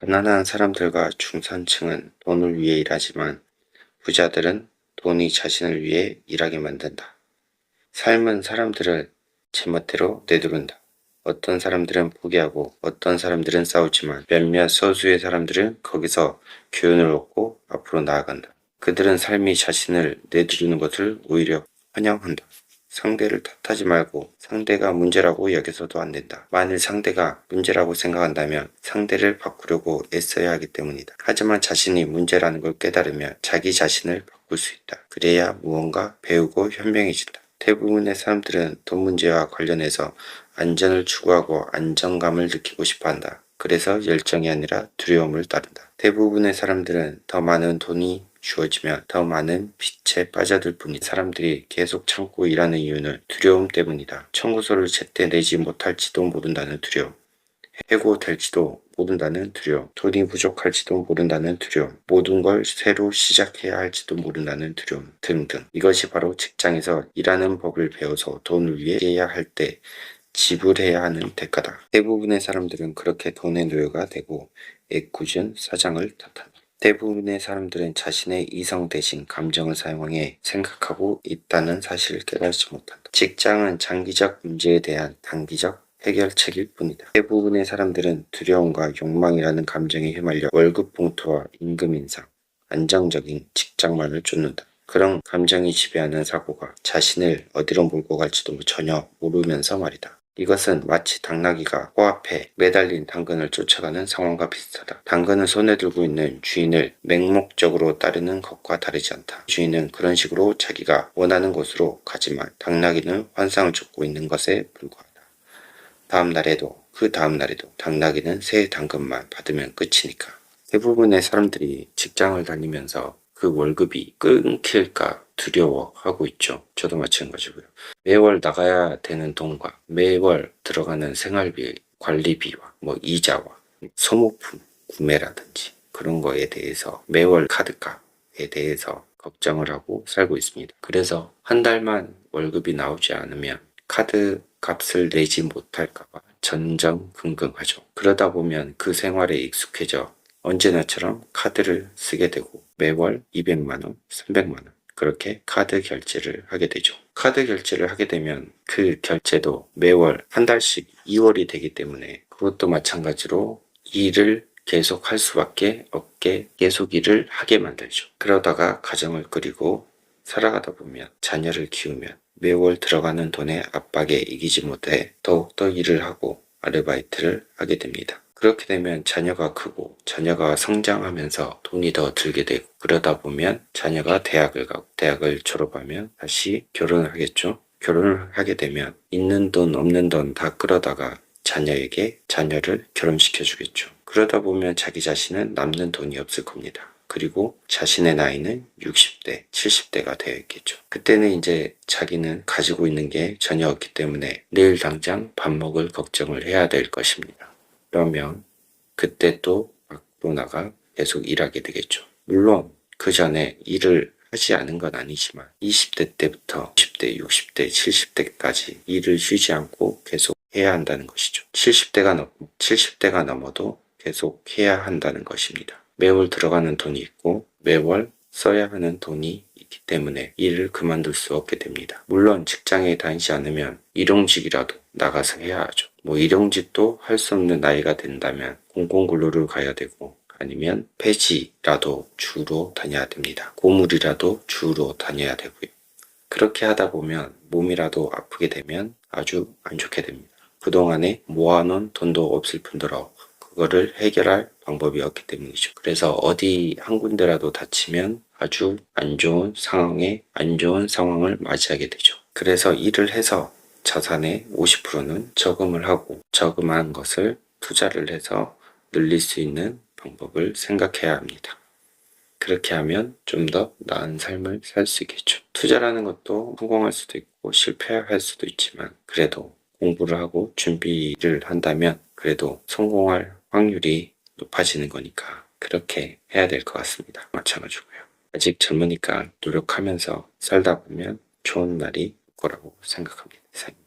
가난한 사람들과 중산층은 돈을 위해 일하지만 부자들은 돈이 자신을 위해 일하게 만든다. 삶은 사람들을 제멋대로 내두른다. 어떤 사람들은 포기하고 어떤 사람들은 싸우지만 몇몇 소수의 사람들은 거기서 교훈을 얻고 앞으로 나아간다. 그들은 삶이 자신을 내두르는 것을 오히려 환영한다. 상대를 탓하지 말고 상대가 문제라고 여겨서도 안 된다. 만일 상대가 문제라고 생각한다면 상대를 바꾸려고 애써야 하기 때문이다. 하지만 자신이 문제라는 걸 깨달으면 자기 자신을 바꿀 수 있다. 그래야 무언가 배우고 현명해진다. 대부분의 사람들은 돈 문제와 관련해서 안전을 추구하고 안정감을 느끼고 싶어 한다. 그래서 열정이 아니라 두려움을 따른다. 대부분의 사람들은 더 많은 돈이 주어지면 더 많은 빚에 빠져들 뿐인 사람들이 계속 참고 일하는 이유는 두려움 때문이다. 청구서를 제때 내지 못할지도 모른다는 두려움. 해고될지도 모른다는 두려움, 돈이 부족할지도 모른다는 두려움, 모든 걸 새로 시작해야 할지도 모른다는 두려움 등등. 이것이 바로 직장에서 일하는 법을 배워서 돈을 위해 해야 할 때 지불해야 하는 대가다. 대부분의 사람들은 그렇게 돈의 노예가 되고 애꿎은 사장을 탓한다. 대부분의 사람들은 자신의 이성 대신 감정을 사용해 생각하고 있다는 사실을 깨닫지 못한다. 직장은 장기적 문제에 대한 단기적 해결책일 뿐이다. 대부분의 사람들은 두려움과 욕망이라는 감정에 휘말려 월급 봉투와 임금 인상, 안정적인 직장만을 쫓는다. 그런 감정이 지배하는 사고가 자신을 어디로 몰고 갈지도 전혀 모르면서 말이다. 이것은 마치 당나귀가 코앞에 매달린 당근을 쫓아가는 상황과 비슷하다. 당근은 손에 들고 있는 주인을 맹목적으로 따르는 것과 다르지 않다. 주인은 그런 식으로 자기가 원하는 곳으로 가지만 당나귀는 환상을 쫓고 있는 것에 불과하다. 다음 날에도 그 다음 날에도 당나귀는 새 당근만 받으면 끝이니까. 대부분의 사람들이 직장을 다니면서 그 월급이 끊길까 두려워하고 있죠. 저도 마찬가지고요. 매월 나가야 되는 돈과 매월 들어가는 생활비, 관리비와 이자와 소모품 구매라든지 그런 거에 대해서 매월 카드값에 대해서 걱정을 하고 살고 있습니다. 그래서 한 달만 월급이 나오지 않으면 카드 값을 내지 못할까봐 전전긍긍하죠. 그러다 보면 그 생활에 익숙해져 언제나처럼 카드를 쓰게 되고 매월 200만원, 300만원 그렇게 카드 결제를 하게 되죠. 카드 결제를 하게 되면 그 결제도 매월 한 달씩 2월이 되기 때문에 그것도 마찬가지로 일을 계속 할 수밖에 없게 계속 일을 하게 만들죠. 그러다가 가정을 꾸리고 살아가다 보면 자녀를 키우면 매월 들어가는 돈의 압박에 이기지 못해 더욱더 일을 하고 아르바이트를 하게 됩니다. 그렇게 되면 자녀가 크고 자녀가 성장하면서 돈이 더 들게 되고 그러다 보면 자녀가 대학을 가고 대학을 졸업하면 다시 결혼을 하겠죠. 결혼을 하게 되면 있는 돈 없는 돈 다 끌어다가 자녀에게 자녀를 결혼시켜 주겠죠. 그러다 보면 자기 자신은 남는 돈이 없을 겁니다. 그리고 자신의 나이는 60대, 70대가 되어 있겠죠. 그때는 이제 자기는 가지고 있는 게 전혀 없기 때문에 내일 당장 밥 먹을 걱정을 해야 될 것입니다. 그러면 그때 또 밖으로 나가 계속 일하게 되겠죠. 물론 그 전에 일을 하지 않은 건 아니지만 20대 때부터 10대, 60대, 70대까지 일을 쉬지 않고 계속 해야 한다는 것이죠. 70대가 넘어도 계속 해야 한다는 것입니다. 매월 들어가는 돈이 있고 매월 써야 하는 돈이 있기 때문에 일을 그만둘 수 없게 됩니다. 물론 직장에 다니지 않으면 일용직이라도 나가서 해야 하죠. 일용직도 할 수 없는 나이가 된다면 공공근로를 가야 되고 아니면 폐지라도 주로 다녀야 됩니다. 고물이라도 주로 다녀야 되고요. 그렇게 하다 보면 몸이라도 아프게 되면 아주 안 좋게 됩니다. 그동안에 모아놓은 돈도 없을 뿐더러 그거를 해결할 방법이 없기 때문이죠. 그래서 어디 한 군데라도 다치면 아주 안 좋은 상황을 맞이하게 되죠. 그래서 일을 해서 자산의 50%는 저금을 하고 저금한 것을 투자를 해서 늘릴 수 있는 방법을 생각해야 합니다. 그렇게 하면 좀 더 나은 삶을 살 수 있겠죠. 투자라는 것도 성공할 수도 있고 실패할 수도 있지만 그래도 공부를 하고 준비를 한다면 그래도 성공할 확률이 높아지는 거니까 그렇게 해야 될 것 같습니다. 마찬가지고요. 아직 젊으니까 노력하면서 살다 보면 좋은 날이 올 거라고 생각합니다.